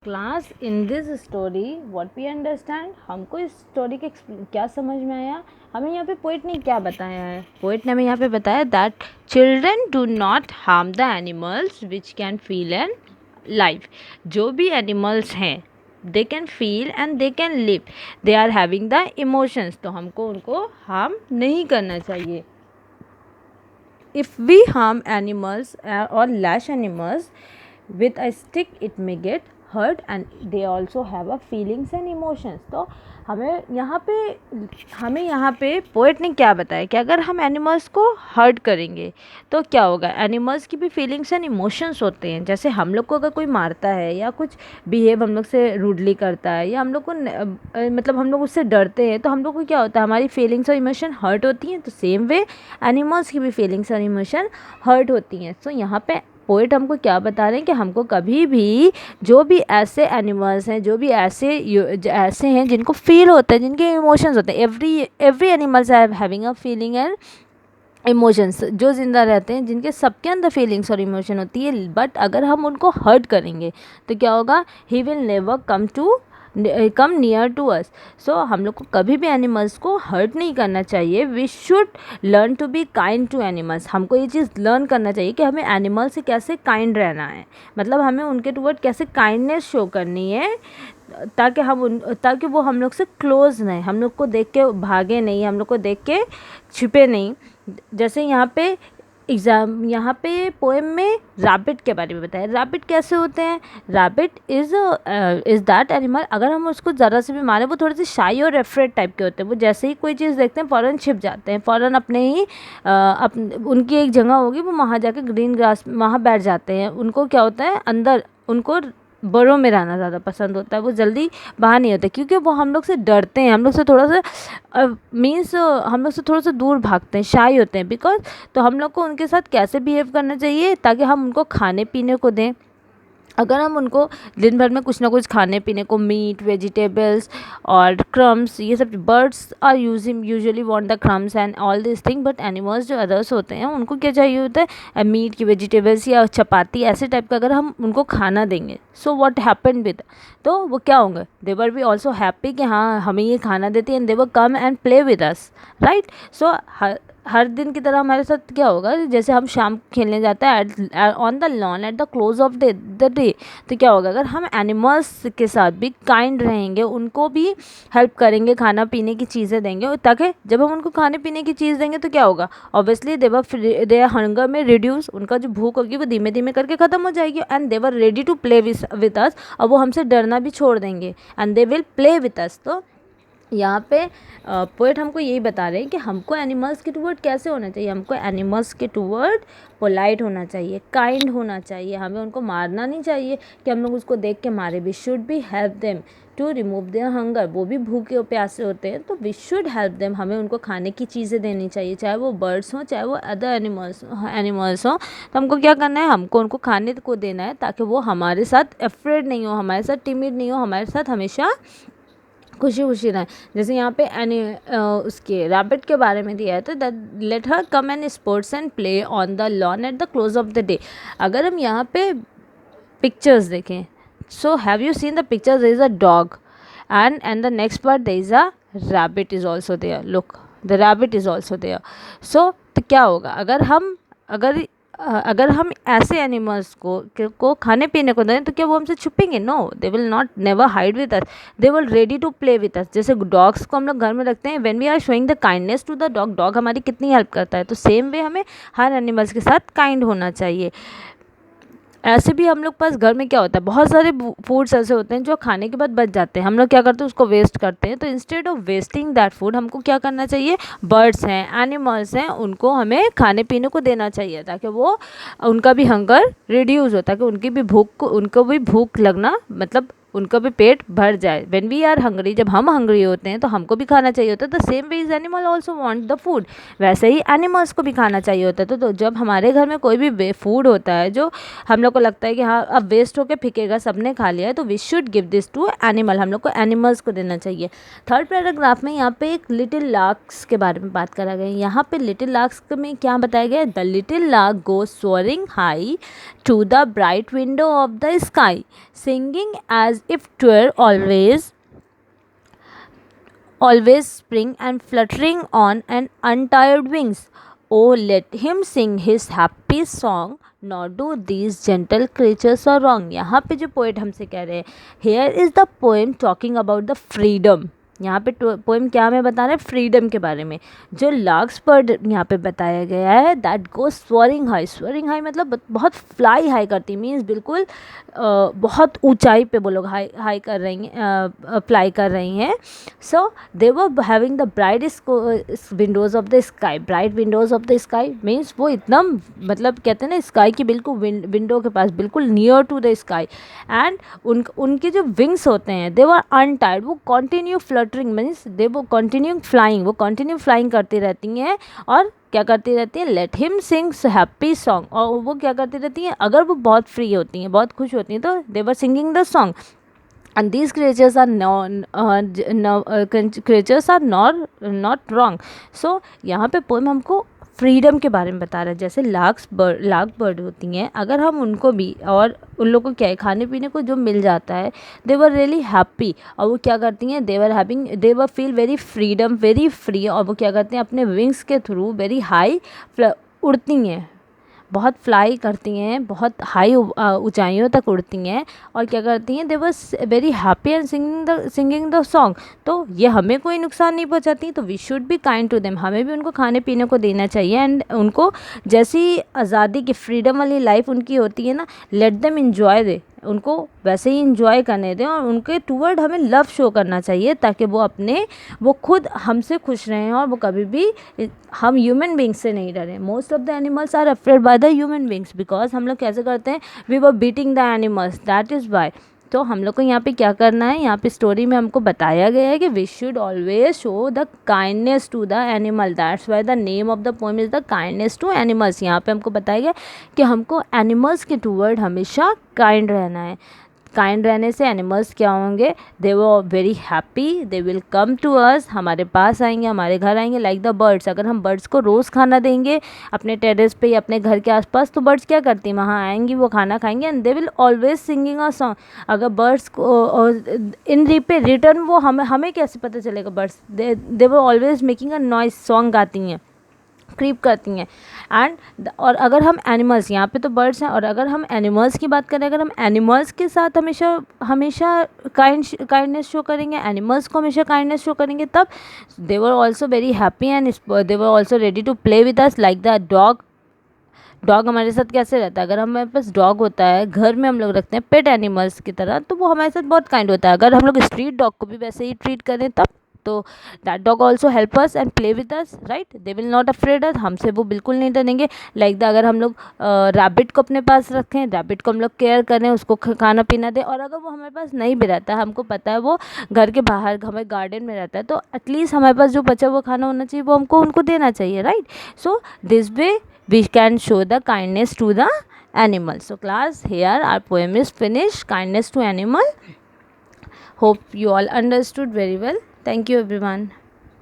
Class in this story what we understand, हमको इस story के क्या समझ में आया। हमें यहाँ पे पोइट ने क्या बताया है, पोइट ने हमें यहाँ पे बताया that children do not harm the animals which can feel and life. जो भी एनिमल्स हैं they can feel and they can live, they are having the emotions, तो हमको उनको हार्म नहीं करना चाहिए। इफ़ वी हार्म एनिमल्स और लैश animals with a stick it may get hurt and they also have a feelings and emotions। तो हमें यहाँ पे पोएट ने क्या बताया कि अगर हम एनिमल्स को हर्ट करेंगे तो क्या होगा, एनिमल्स की भी फीलिंग्स एंड इमोशंस होते हैं। जैसे हम लोग को अगर कोई मारता है या कुछ बिहेव हम लोग से रूडली करता है या हम लोग को मतलब हम लोग उससे डरते हैं, तो हम लोग को क्या होता है, हमारी फीलिंग्स और इमोशन हर्ट होती हैं। तो सेम वे एनिमल्स की भी फीलिंग्स और इमोशन हर्ट होती हैं। सो यहाँ पे पोएट हमको क्या बता रहे हैं कि हमको कभी भी जो भी ऐसे एनिमल्स हैं, जो भी ऐसे हैं जिनको फील होता है, जिनके इमोशंस होते हैं, every animals are having a feeling and emotions, जो ज़िंदा रहते हैं जिनके सबके अंदर फीलिंग्स और इमोशन होती है। बट अगर हम उनको हर्ट करेंगे तो क्या होगा, he will never come near to us. So हम लोग को कभी भी एनिमल्स को हर्ट नहीं करना चाहिए। We should learn to be kind to animals. हमको ये चीज़ लर्न करना चाहिए कि हमें एनिमल से कैसे काइंड रहना है, मतलब हमें उनके टुवर्ड कैसे काइंडनेस शो करनी है, ताकि वो हम लोग से क्लोज रहें, हम लोग को देख के भागे नहीं, हम लोग को देख के छिपे नहीं। जैसे यहाँ पे पोएम में रैबिट के बारे में बताया। रैबिट कैसे होते हैं, रैबिट इज़ दैट एनिमल, अगर हम उसको ज़रा से भी मारें, वो थोड़े से शाई और एफ्रेड टाइप के होते हैं। वो जैसे ही कोई चीज़ देखते हैं फ़ौरन छिप जाते हैं, फ़ौरन अपने ही उनकी एक जगह होगी, वो वहाँ जाके ग्रीन ग्रास वहाँ बैठ जाते हैं। उनको क्या होता है, अंदर उनको बड़ों में रहना ज़्यादा पसंद होता है, वो जल्दी बाहर नहीं होते, क्योंकि वो हम लोग से डरते हैं, हम लोग से थोड़ा सा हम लोग से थोड़ा सा दूर भागते हैं, शाई होते हैं बिकॉज। तो हम लोग को उनके साथ कैसे बिहेव करना चाहिए ताकि हम उनको खाने पीने को दें। अगर हम उनको दिन भर में कुछ ना कुछ खाने पीने को, मीट, वेजिटेबल्स और क्रम्स, ये सब, birds are usually want the crumbs and all this thing, but animals जो अदर्स होते हैं उनको क्या चाहिए होता है, मीट की वेजिटेबल्स या चपाती ऐसे टाइप का अगर हम उनको खाना देंगे, सो व्हाट हैपन विद, तो वो क्या होंगे, they were be also happy कि हाँ हमें ये खाना देती है, and they were come and play with us, right. So हर दिन की तरह हमारे साथ क्या होगा, जैसे हम शाम खेलने जाते हैं on the lawn at the close of the day, तो क्या होगा, अगर हम एनिमल्स के साथ भी काइंड रहेंगे, उनको भी हेल्प करेंगे, खाना पीने की चीज़ें देंगे, ताकि जब हम उनको खाने पीने की चीज़ देंगे तो क्या होगा, ऑब्वियसली देवर हंगर में रिड्यूस, उनका जो भूख होगी वो धीमे धीमे करके ख़त्म हो जाएगी, and they're ready to play with us, और वो हमसे डरना भी छोड़ देंगे, and they will play with us. तो यहाँ पे पोएट हमको यही बता रहे हैं कि हमको एनिमल्स के टुवर्ड कैसे होना चाहिए, हमको एनिमल्स के टुवर्ड पोलाइट होना चाहिए, काइंड होना चाहिए, हमें उनको मारना नहीं चाहिए कि हम लोग उसको देख के मारे। वी शुड भी help them to remove their hunger, वो भी भूखे और प्यासे होते हैं, तो वी शुड हेल्प देम, हमें उनको खाने की चीज़ें देनी चाहिए, चाहे वो बर्ड्स हों चाहे वो अदर एनिमल्स हों। तो हमको क्या करना है, हमको उनको खाने को देना है ताकि वो हमारे साथ अफ्रेड नहीं हो, हमारे साथ टिमिड नहीं हो, हमारे साथ हमेशा खुशी खुशी रहें। जैसे यहाँ पे उसके रैबिट के बारे में दिया है, तो that let her come and sports and play on the lawn at the close of the day. अगर हम यहाँ पे पिक्चर्स देखें, so have you seen the pictures, there is a dog and the next part there is a rabbit is also there, look the rabbit is also there. So तो क्या होगा, अगर हम ऐसे एनिमल्स को खाने पीने को दें तो क्या वो हमसे छुपेंगे, no, they will not never hide with us, they will ready to play with us. जैसे डॉग्स को हम लोग घर में रखते हैं, when we are showing the kindness to the dog, dog हमारी कितनी हेल्प करता है, तो सेम वे हमें हर एनिमल्स के साथ काइंड होना चाहिए। ऐसे भी हम लोग पास घर में क्या होता है, बहुत सारे फूड्स ऐसे होते हैं जो खाने के बाद बच जाते हैं, हम लोग क्या करते हैं उसको वेस्ट करते हैं। तो instead of wasting that food हमको क्या करना चाहिए, बर्ड्स हैं, एनिमल्स हैं, उनको हमें खाने पीने को देना चाहिए ताकि उनका भी हंगर रिड्यूस हो, ताकि उनको भी भूख लगना मतलब उनका भी पेट भर जाए। व्हेन वी आर हंग्री, जब हम हंग्री होते हैं तो हमको भी खाना चाहिए होता है। The same way is animal also want the food, वैसे ही एनिमल्स को भी खाना चाहिए होता है। तो जब हमारे घर में कोई भी फूड होता है जो हम लोग को लगता है कि हाँ अब वेस्ट होके फेंकेगा, सबने खा लिया है, तो we should give this to animal, हम लोग को एनिमल्स को देना चाहिए। थर्ड पैराग्राफ में यहाँ पे एक लिटिल लार्क्स के बारे में बात करा गया है। यहाँ पे लिटिल लार्क्स में क्या बताया गया है? The little lark go सोअरिंग high to the bright window of the sky, singing as if ट्वेर always spring and fluttering on an untired wings. Oh, let him sing his happy song, nor do these gentle creatures are wrong. यहाँ पे जो poet हमसे कह रहे हैं, here is the poem talking about the freedom. यहाँ पे poem क्या हमें बता रहे हैं? फ्रीडम के बारे में। जो लार्क्स बर्ड यहाँ पे बताया गया है, दैट गो स्वरिंग हाई। स्वरिंग हाई मतलब बहुत फ्लाई हाई करती, मीन्स बिल्कुल बहुत ऊंचाई पे वो लोग हाई कर रही हैं, फ्लाई कर रही हैं। So they were having the bright windows of the sky. Bright windows of the sky means वो एकदम मतलब कहते हैं ना स्काई की बिल्कुल विंडो के पास, बिल्कुल near to the sky. And उनके जो विंग्स होते हैं दे वर अनटायर्ड, वो कॉन्टिन्यू फ्लटरिंग मीन्स दे वो कॉन्टिन्यू फ्लाइंग, वो कॉन्टिन्यू फ्लाइंग करती रहती हैं। और क्या करती रहती हैं? Let him sings happy song. और वो क्या करती रहती हैं? अगर वो बहुत फ्री होती हैं, बहुत खुश होती हैं, तो they were singing the song. and these creatures are not wrong. So यहाँ पे पोएम हमको फ्रीडम के बारे में बता रहा है। जैसे लार्क बर्ड होती हैं, अगर हम उनको भी, और उन लोगों को क्या है, खाने पीने को जो मिल जाता है, दे वर रियली हैप्पी। और वो क्या करती हैं? They were feel very freedom, very free. और वो क्या करते हैं? अपने विंग्स के थ्रू वेरी हाई उड़ती हैं, बहुत फ्लाई करती हैं, बहुत हाई ऊंचाइयों तक उड़ती हैं। और क्या करती हैं? They was very happy and singing the song. तो ये हमें कोई नुकसान नहीं पहुंचाती, तो we should be kind to them, हमें भी उनको खाने पीने को देना चाहिए। एंड उनको जैसी आज़ादी की फ्रीडम वाली लाइफ उनकी होती है ना, लेट देम इंजॉय दे, उनको वैसे ही इंजॉय करने दें। और उनके टूवर्ड हमें लव शो करना चाहिए, ताकि वो खुद हमसे खुश रहें और वो कभी भी हम ह्यूमन बींग्स से नहीं डरें। Most of the animals are afraid by the human beings, because हम लोग कैसे करते हैं? We were beating the animals, that is why. तो हम लोग को यहाँ पे क्या करना है? यहाँ पे स्टोरी में हमको बताया गया है कि we should always show the kindness to the animal, that's why the name of the poem is the kindness to animals. यहाँ पे हमको बताया गया कि हमको एनिमल्स के टूवर्ड हमेशा काइंड रहना है। काइंड रहने से एनिमल्स क्या होंगे? They were very happy, they will come to us, हमारे पास आएंगे, हमारे घर आएंगे। लाइक द बर्ड्स, अगर हम बर्ड्स को रोज़ खाना देंगे अपने टेरेस पे या अपने घर के आसपास, तो बर्ड्स क्या करती हैं? वहाँ आएंगी, वो खाना खाएंगे, and they will always singing a song. अगर बर्ड्स को इन रिटर्न वो हमें कैसे पता चलेगा? Birds they were always making a noise, song गाती हैं, क्रीप करती हैं। और अगर हम एनिमल्स, यहाँ पे तो बर्ड्स हैं, और अगर हम एनिमल्स की बात करें, अगर हम एनिमल्स के साथ हमेशा काइंडनेस शो करेंगे, एनिमल्स को हमेशा काइंडनेस शो करेंगे, तब they were also very happy and they were also ready to play with us like the dog हमारे साथ कैसे रहता है? अगर हमारे पास डॉग होता है, घर में हम लोग रखते हैं पेट एनिमल्स की तरह, तो वो हमारे साथ बहुत काइंड होता है। अगर हम लोग स्ट्रीट डॉग को भी वैसे ही ट्रीट करें, तब तो that dog also help us and play with us, right? They will not afraid us, हमसे वो बिल्कुल नहीं डरेंगे। लाइक द अगर हम लोग रैबिट को अपने पास रखें, रैबिट को हम लोग केयर करें, उसको खाना पीना दें, और अगर वो हमारे पास नहीं भी रहता है, हमको पता है वो घर के बाहर हमारे गार्डन में रहता है, तो एटलीस्ट हमारे पास जो बचा हुआ खाना होना चाहिए वो हमको उनको देना चाहिए, right? So this way we can show the kindness to the animal. So class, here our poem is finished, kindness to animal. Hope you all understood very well. Thank you everyone.